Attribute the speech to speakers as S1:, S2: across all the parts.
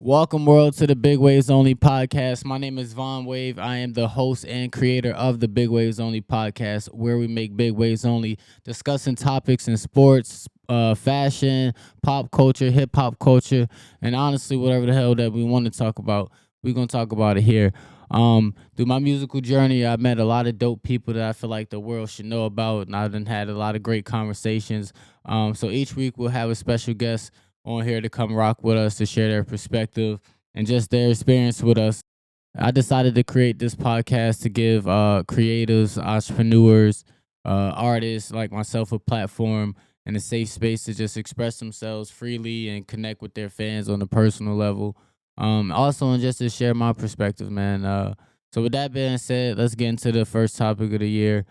S1: Welcome, world, to the Big Waves Only podcast. My name is Vonn Wave. I am the host and creator of the Big Waves Only podcast, where we make big waves only, discussing topics in sports, fashion, pop culture, hip hop culture, and honestly, whatever the hell that we want to talk about, we're gonna talk about it here. Through my musical journey, I met a lot of dope people that I feel like the world should know about, and I've had a lot of great conversations. So each week we'll have a special guest on here to come rock with us to share their perspective and just their experience with us. I decided to create this podcast to give creatives, entrepreneurs, artists like myself a platform and a safe space to just express themselves freely and connect with their fans on a personal level. Also, and just to share my perspective, man. So, with that being said, let's get into the first topic of the year.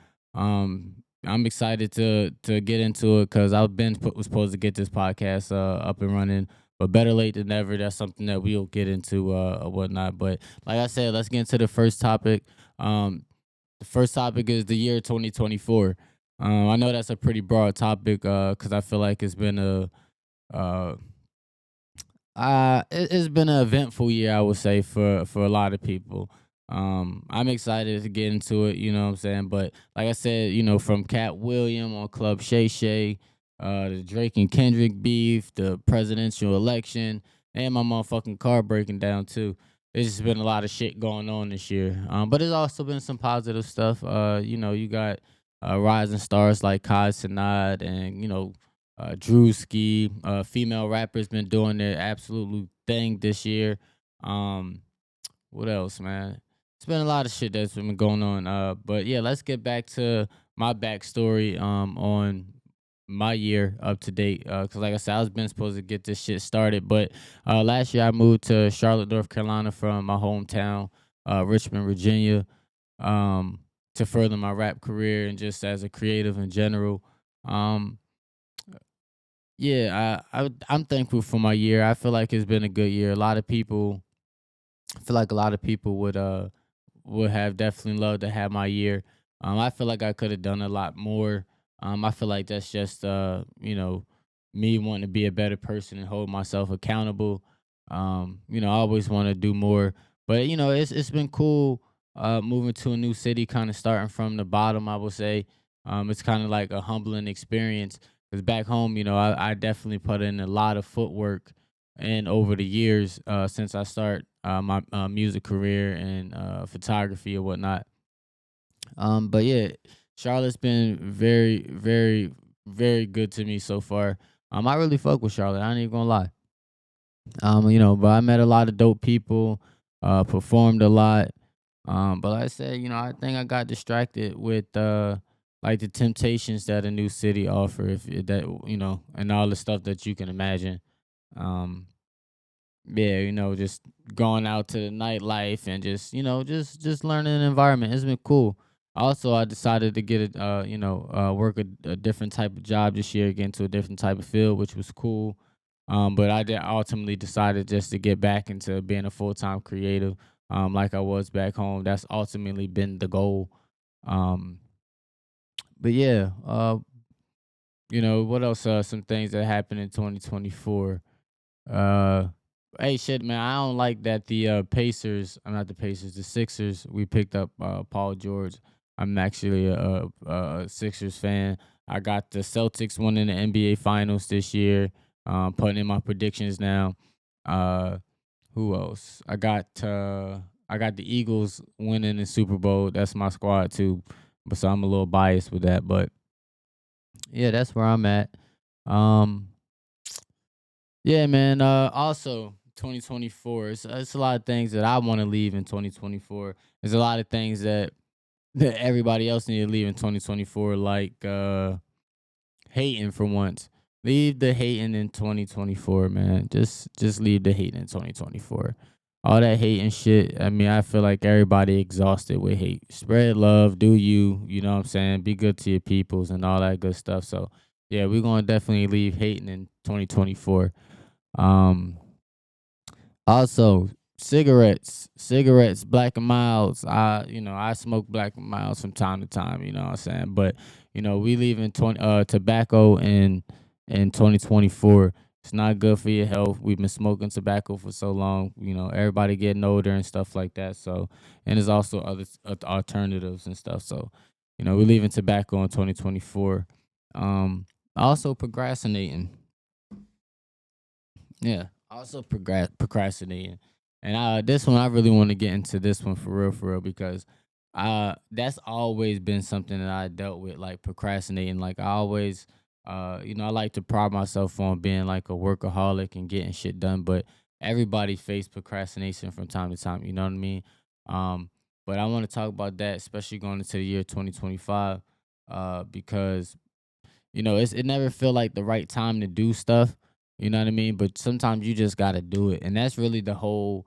S1: I'm excited to get into it because was supposed to get this podcast up and running, but better late than never. That's something that we'll get into or whatnot. But like I said, let's get into the first topic. The first topic is the year 2024. I know that's a pretty broad topic because I feel like it's been uh, it's been an eventful year, I would say, for a lot of people. I'm excited to get into it, you know what I'm saying? But like I said, from Cat William on Club Shay Shay, the Drake and Kendrick beef, the presidential election, and my motherfucking car breaking down too. It's just been a lot of shit going on this year. But there's also been some positive stuff. You got rising stars like Kai Sinat and, Drewski. Female rappers been doing their absolute thing this year. Um, what else, man? It's been a lot of shit that's been going on. But yeah, let's get back to my backstory on my year up to date. Cause like I said, I was been supposed to get this shit started, but last year I moved to Charlotte, North Carolina from my hometown, Richmond, Virginia, um, to further my rap career and just as a creative in general. Um, yeah, I'm thankful for my year. I feel like it's been a good year. A lot of people, I feel like a lot of people would have definitely loved to have my year. I feel like I could have done a lot more. I feel like that's just me wanting to be a better person and hold myself accountable. I always want to do more, but it's been cool moving to a new city, kind of starting from the bottom. I would say it's kind of like a humbling experience because back home, I definitely put in a lot of footwork and over the years since I start my music career and photography or whatnot. But yeah, Charlotte's been very, very, very good to me so far. I really fuck with Charlotte. I ain't even gonna lie. But I met a lot of dope people, performed a lot. But like I said, I think I got distracted with like the temptations that a new city offer, if that and all the stuff that you can imagine. Um, yeah, just going out to the nightlife and just just learning the environment. It's been cool. Also, I decided to get work a different type of job this year, get into a different type of field, which was cool. But I did ultimately decided just to get back into being a full time creative, like I was back home. That's ultimately been the goal. Um, but yeah, what else? Some things that happened in 2024. Uh, Hey, shit, man. I don't like that the Pacers. I'm not the Pacers. The Sixers. We picked up Paul George. I'm actually a Sixers fan. I got the Celtics winning the NBA Finals this year. Putting in my predictions now. Uh, who else? I got the Eagles winning the Super Bowl. That's my squad too. But so I'm a little biased with that. But yeah, that's where I'm at. Um, yeah, man. Also, 2024. It's a lot of things that I want to leave in 2024. There's a lot of things that everybody else need to leave in 2024, like hating for once. Leave the hating in 2024, man. Just leave the hating in 2024. All that hating shit. I mean, I feel like everybody exhausted with hate. Spread love, do you? You know what I'm saying? Be good to your peoples and all that good stuff. So yeah, we're gonna definitely leave hating in 2024. Um, Also, cigarettes, Black and Milds. I smoke Black and Milds from time to time. You know what I'm saying, but we leave in tobacco in 2024. It's not good for your health. We've been smoking tobacco for so long. Everybody getting older and stuff like that. So, and there's also other alternatives and stuff. So, we're leaving tobacco in 2024. Also procrastinating. Yeah, also procrastinating. And this one I really want to get into this one for real, because that's always been something that I dealt with, like procrastinating. Like I always I like to pride myself on being like a workaholic and getting shit done, but everybody face procrastination from time to time, you know what I mean? Um but I want to talk about that, especially going into the year 2025, because it never feel like the right time to do stuff. You know what I mean? But sometimes you just got to do it, and that's really the whole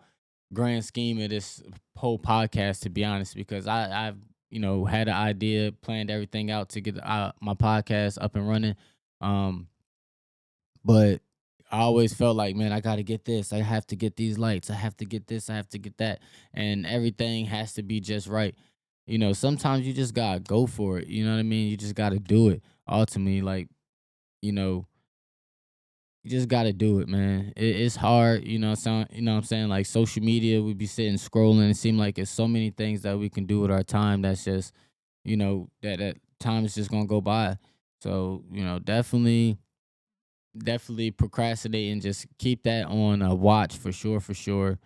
S1: grand scheme of this whole podcast. To be honest, because I've had an idea, planned everything out to get my podcast up and running. Um, but I always felt like, man, I got to get this. I have to get these lights. I have to get this. I have to get that, and everything has to be just right. Sometimes you just gotta go for it. You know what I mean? You just gotta do it. Ultimately, like you know, you just gotta do it, man. It's hard, what I'm saying? Like social media, we be sitting scrolling. It seems like it's so many things that we can do with our time. That's just, that time is just gonna go by. So, definitely procrastinate and just keep that on a watch for sure, for sure.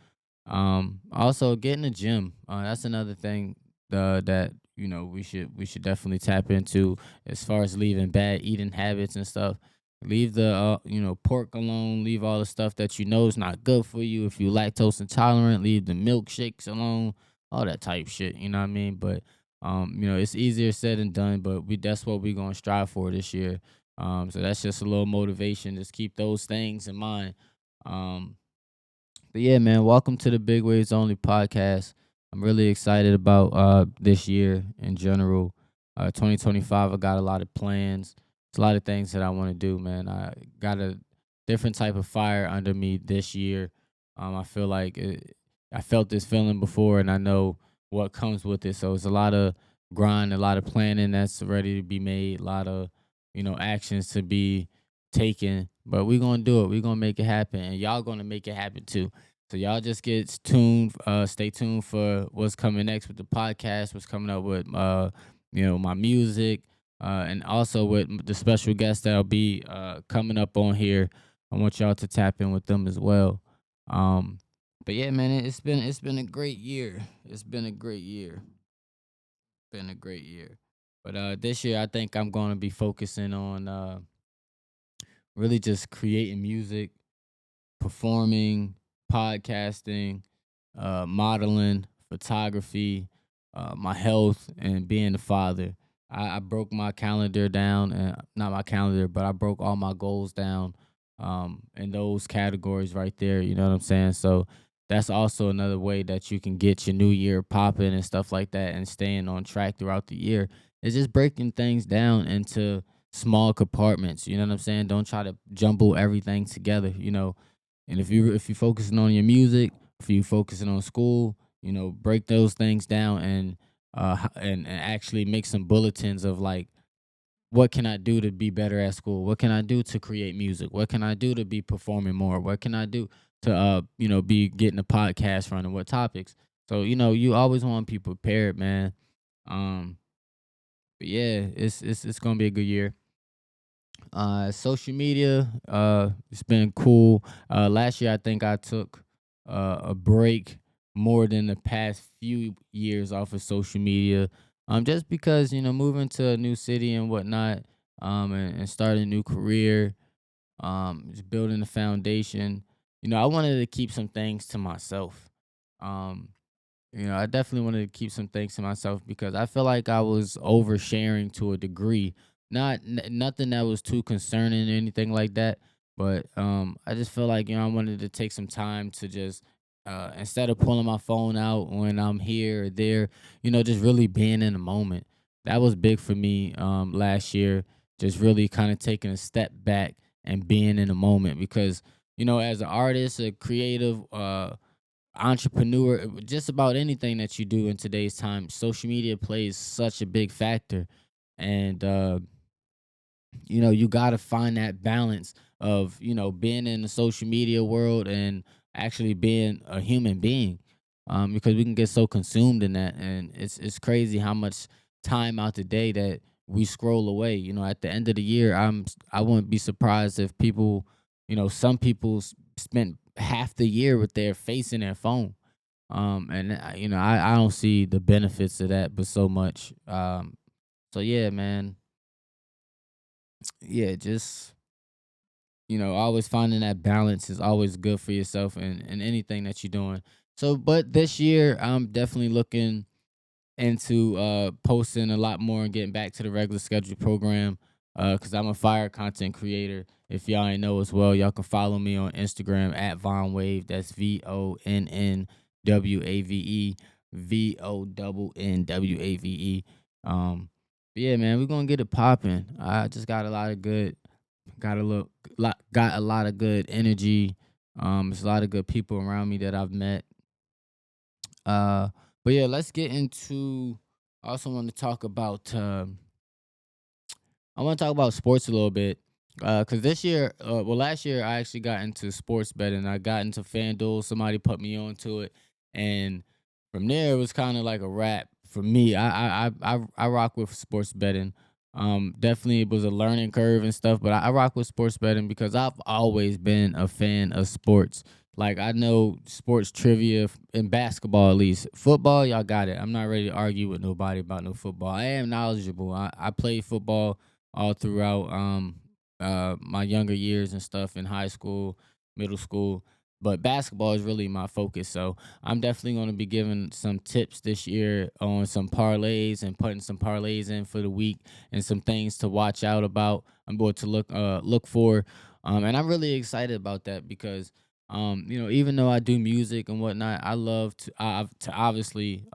S1: Also get in the gym. That's another thing that we should definitely tap into as far as leaving bad eating habits and stuff. Leave the pork alone. Leave all the stuff that you know is not good for you. If you lactose intolerant, leave the milkshakes alone. All that type shit. You know what I mean? But it's easier said than done. But that's what we're gonna strive for this year. So that's just a little motivation. Just keep those things in mind. Um, but yeah, man, welcome to the Big Waves Only podcast. I'm really excited about this year in general. 2025, I got a lot of plans. It's a lot of things that I want to do, man. I got a different type of fire under me this year. I feel like I felt this feeling before, and I know what comes with it. So it's a lot of grind, a lot of planning that's ready to be made, a lot of actions to be taken. But we're gonna do it. We're gonna make it happen, and y'all gonna make it happen too. So y'all just get tuned, stay tuned for what's coming next with the podcast, what's coming up with my music, and also with the special guests that'll be coming up on here. I want y'all to tap in with them as well. Um, but yeah, man, it's been a great year. It's been a great year. Been a great year. But this year I think I'm gonna be focusing on really just creating music, performing, podcasting, modeling, photography, my health, and being a father. I broke my calendar down, and not my calendar, but I broke all my goals down in those categories right there. You know what I'm saying? So that's also another way that you can get your new year popping and stuff like that, and staying on track throughout the year. It's just breaking things down into small compartments. You know what I'm saying? Don't try to jumble everything together. And if you're focusing on your music, if you focusing on school, break those things down, and and actually make some bulletins of like, what can I do to be better at school? What can I do to create music? What can I do to be performing more? What can I do to be getting a podcast running? What topics? So you always want to be prepared, man. Um, but yeah, it's gonna be a good year. Social media, it's been cool. Last year I think I took a break more than the past few years off of social media. Just because moving to a new city and whatnot, and starting a new career, just building a foundation. I wanted to keep some things to myself. Um, I definitely wanted to keep some things to myself because I feel like I was oversharing to a degree. Nothing that was too concerning or anything like that, but I just feel like I wanted to take some time to just instead of pulling my phone out when I'm here or there, just really being in the moment. That was big for me last year. Just really kind of taking a step back and being in the moment because as an artist, a creative, entrepreneur, just about anything that you do in today's time, social media plays such a big factor. And you got to find that balance of being in the social media world and actually being a human being, because we can get so consumed in that, and it's crazy how much time out the day that we scroll away. At the end of the year, I wouldn't be surprised if people, some people spent half the year with their face in their phone. And I don't see the benefits of that but so much. So yeah, man. Yeah, just always finding that balance is always good for yourself and anything that you're doing. So, but this year, I'm definitely looking into posting a lot more and getting back to the regular schedule program, because I'm a fire content creator. If y'all ain't know as well, y'all can follow me on Instagram at Vonn Wave. That's VONNWAVE, VONNWAVE. Yeah, man, we're gonna get it popping. I just got a lot of good got a lot of good energy. There's a lot of good people around me that I've met. Uh, but yeah, let's get into. I also want to talk about. I want to talk about sports a little bit. Cause this year, last year I actually got into sports betting. I got into FanDuel. Somebody put me onto it, and from there it was kind of like a wrap for me. I rock with sports betting. Definitely it was a learning curve and stuff, but I rock with sports betting because I've always been a fan of sports. Like I know sports trivia in basketball at least. Football, y'all got it. I'm not ready to argue with nobody about no football. I am knowledgeable. I played football all throughout my younger years and stuff in high school, middle school. But basketball is really my focus. So I'm definitely going to be giving some tips this year on some parlays and putting some parlays in for the week and some things to watch out about. I'm going to look for. And I'm really excited about that because even though I do music and whatnot, I love to obviously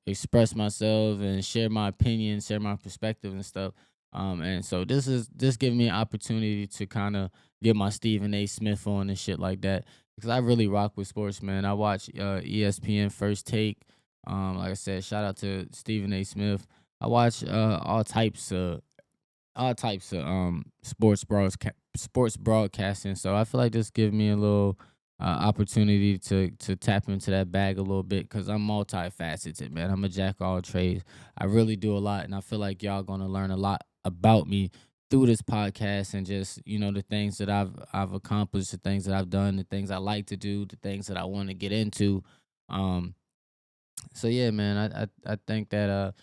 S1: express myself and share my opinion, share my perspective and stuff. And so this is just giving me an opportunity to kind of get my Stephen A. Smith on and shit like that because I really rock with sports, man. I watch ESPN First Take. Like I said, shout out to Stephen A. Smith. I watch all types of sports broadcasting. So I feel like this gives me a little opportunity to tap into that bag a little bit because I'm multifaceted, man. I'm a jack of all trades. I really do a lot, and I feel like y'all gonna learn a lot about me through this podcast and just the things that I've accomplished, the things that I've done, the things I like to do, the things that I want to get into. Um, so yeah, man, I think that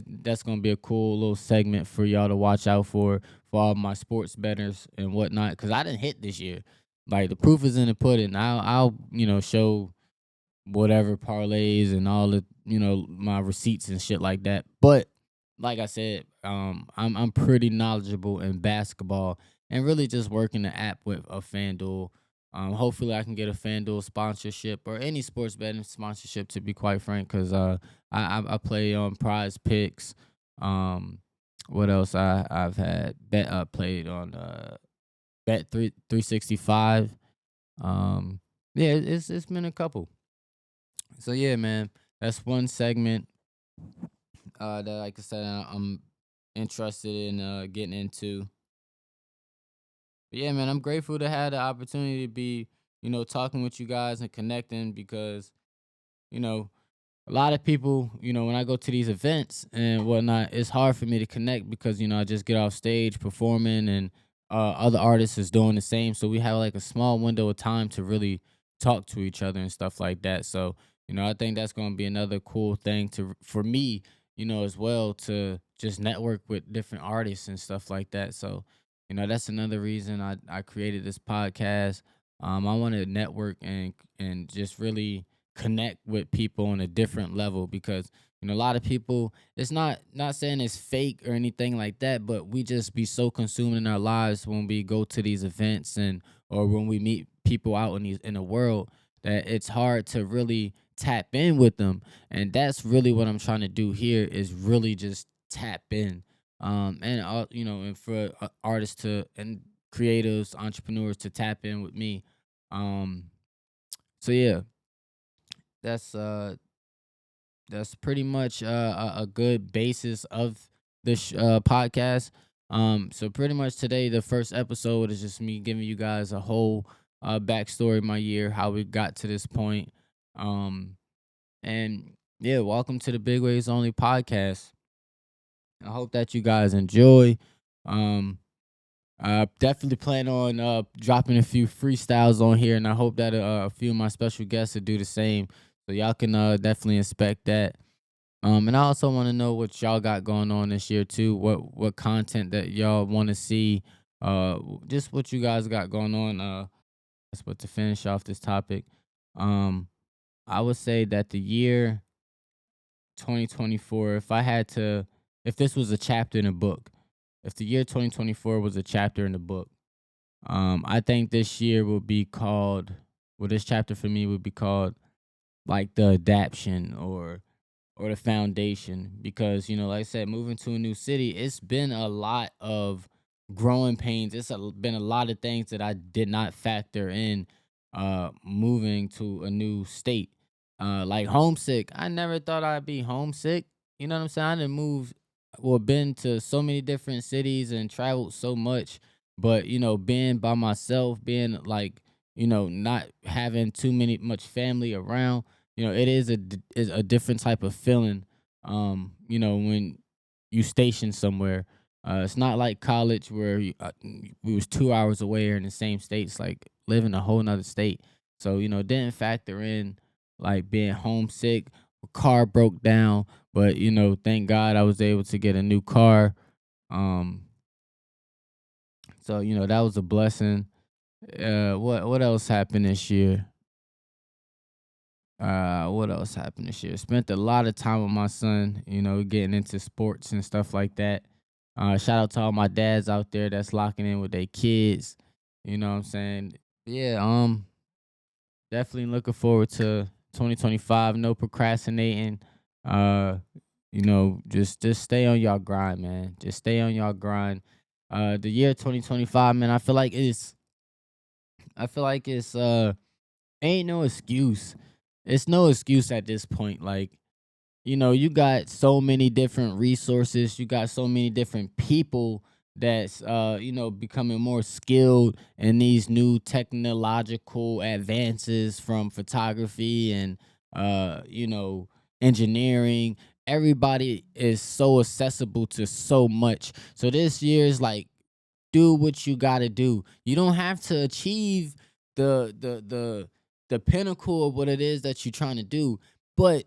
S1: that's gonna be a cool little segment for y'all to watch out for all my sports betters and whatnot. Cause I didn't hit this year. Like the proof is in the pudding. I'll show whatever parlays and all the my receipts and shit like that. But like I said, I'm pretty knowledgeable in basketball and really just working the app with a FanDuel. Hopefully I can get a FanDuel sponsorship or any sports betting sponsorship to be quite frank, because I play on Prize Picks. Um, what else I've had bet played on Bet 365. Yeah, it's been a couple. So yeah, man, that's one segment that, like I said, I'm interested in getting into. But yeah, man, I'm grateful to have the opportunity to be, talking with you guys and connecting because, you know, a lot of people, when I go to these events and whatnot, it's hard for me to connect because, I just get off stage performing and other artists is doing the same. So we have like a small window of time to really talk to each other and stuff like that. So, I think that's going to be another cool thing for me, as well, to just network with different artists and stuff like that. So, that's another reason I created this podcast. I want to network and just really connect with people on a different level because a lot of people, it's not saying it's fake or anything like that, but we just be so consumed in our lives when we go to these events and or when we meet people out in the world, that it's hard to really tap in with them. And that's really what I'm trying to do here, is really just tap in. And and for artists to and creatives, entrepreneurs to tap in with me. um so yeah, that's pretty much a good basis of this podcast. So pretty much today, the first episode is just me giving you guys a whole backstory of my year, how we got to this point. Um, and yeah, welcome to the Big Waves Only podcast. I hope that you guys enjoy. Um, I definitely plan on dropping a few freestyles on here, and I hope that a few of my special guests will do the same. So y'all can definitely expect that. And I also want to know what y'all got going on this year too. What content that y'all want to see. Just what you guys got going on. But to finish off this topic, um, I would say that the year 2024, if this was a chapter in a book, if the year 2024 was a chapter in the book, I think this year will be called, well, this chapter for me would be called like the adaption or the foundation, because like I said, moving to a new city, it's been a lot of growing pains. Been a lot of things that I did not factor in moving to a new state, like homesick. I never thought I'd be homesick. You know what I'm saying? I didn't move, well, been to so many different cities and traveled so much, but being by myself, being like, not having too many much family around, it is a different type of feeling. When you station somewhere, it's not like college where we was 2 hours away or in the same state. It's like living a whole nother state. So didn't factor in like being homesick. Car broke down, but thank God I was able to get a new car. Um, so that was a blessing. What else happened this year? What else happened this year? Spent a lot of time with my son, getting into sports and stuff like that. Shout out to all my dads out there that's locking in with their kids. You know what I'm saying? Yeah, definitely looking forward to 2025. No procrastinating. Uh, just stay on y'all grind, man. Just stay on y'all grind. The year 2025, man, I feel like it's ain't no excuse. It's no excuse at this point. Like, you got so many different resources, you got so many different people that's becoming more skilled in these new technological advances, from photography and engineering. Everybody is so accessible to so much. So this year is like, do what you got to do. You don't have to achieve the pinnacle of what it is that you're trying to do, but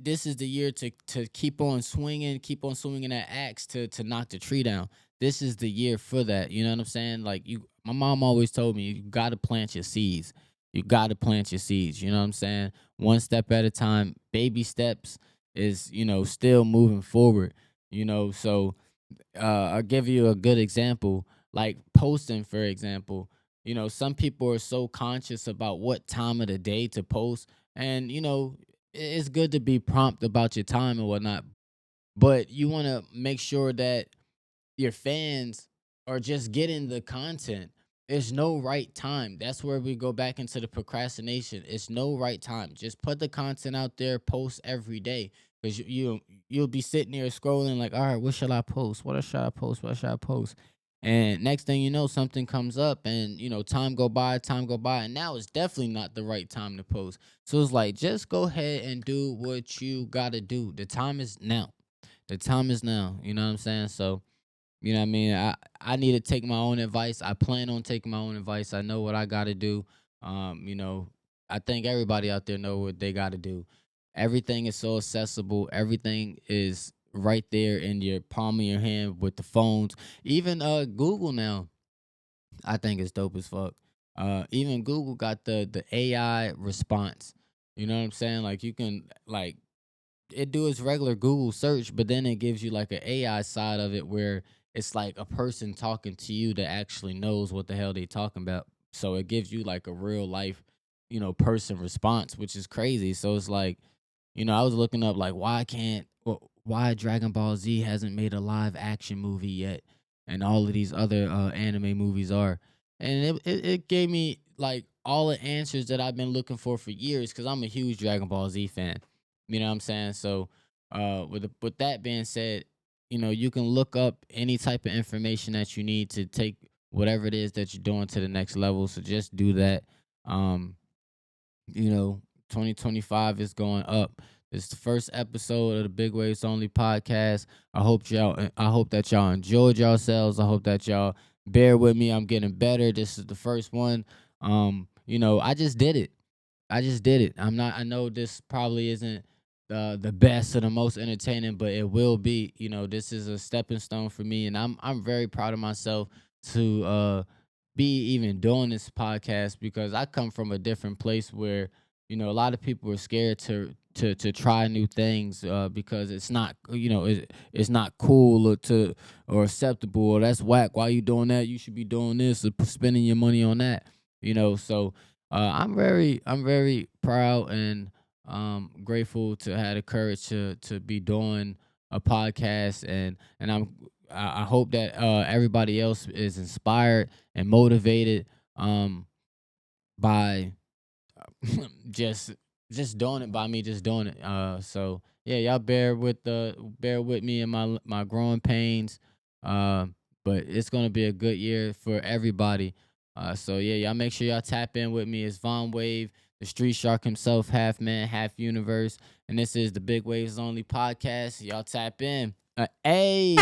S1: this is the year to keep on swinging that axe to knock the tree down. This is the year for that. You know what I'm saying? Like, my mom always told me, you got to plant your seeds. You got to plant your seeds. You know what I'm saying? One step at a time. Baby steps is still moving forward. So I'll give you a good example, like posting, for example. Some people are so conscious about what time of the day to post, and it's good to be prompt about your time and whatnot, but you want to make sure that your fans are just getting the content. There's no right time. That's where we go back into the procrastination. It's no right time. Just put the content out there, post every day. Because you'll be sitting there scrolling like, all right, what should I post? What should I post? What should I post? And next thing you know, something comes up, and time go by, and now it's definitely not the right time to post. So it's like, just go ahead and do what you gotta do. The time is now. The time is now. You know what I'm saying? So what I mean? I need to take my own advice. I plan on taking my own advice. I know what I got to do. I think everybody out there know what they got to do. Everything is so accessible. Everything is right there in your palm of your hand with the phones. Even Google now, I think it's dope as fuck. Even Google got the AI response. You know what I'm saying? Like, you can like it do its regular Google search, but then it gives you like an AI side of it where it's like a person talking to you that actually knows what the hell they talking about. So it gives you like a real life, person response, which is crazy. So it's like, I was looking up like, why Dragon Ball Z hasn't made a live action movie yet, and all of these other anime movies are, and it gave me like all the answers that I've been looking for years, because I'm a huge Dragon Ball Z fan. You know what I'm saying? So with that being said, you can look up any type of information that you need to take whatever it is that you're doing to the next level. So just do that. Um, you know, 2025 is going up. It's the first episode of the Big Waves Only podcast. I hope that y'all enjoyed yourselves. I hope that y'all bear with me. I'm getting better. This is the first one. I just did it. I just did it. I'm not. I know this probably isn't the best or the most entertaining, but it will be. This is a stepping stone for me, and I'm very proud of myself to be even doing this podcast because I come from a different place where a lot of people are scared to try new things because it's not it's not cool or acceptable or that's whack. Why you doing that? You should be doing this or spending your money on that. So I'm very proud and grateful to have the courage to be doing a podcast and I hope that everybody else is inspired and motivated by just just doing it by me just doing it. So yeah, y'all bear with me in my growing pains. Uh, but it's gonna be a good year for everybody. So yeah, y'all make sure y'all tap in with me. It's Vonn Wave, the street shark himself, half man, half universe, and this is the Big Waves Only podcast. Y'all tap in. Hey.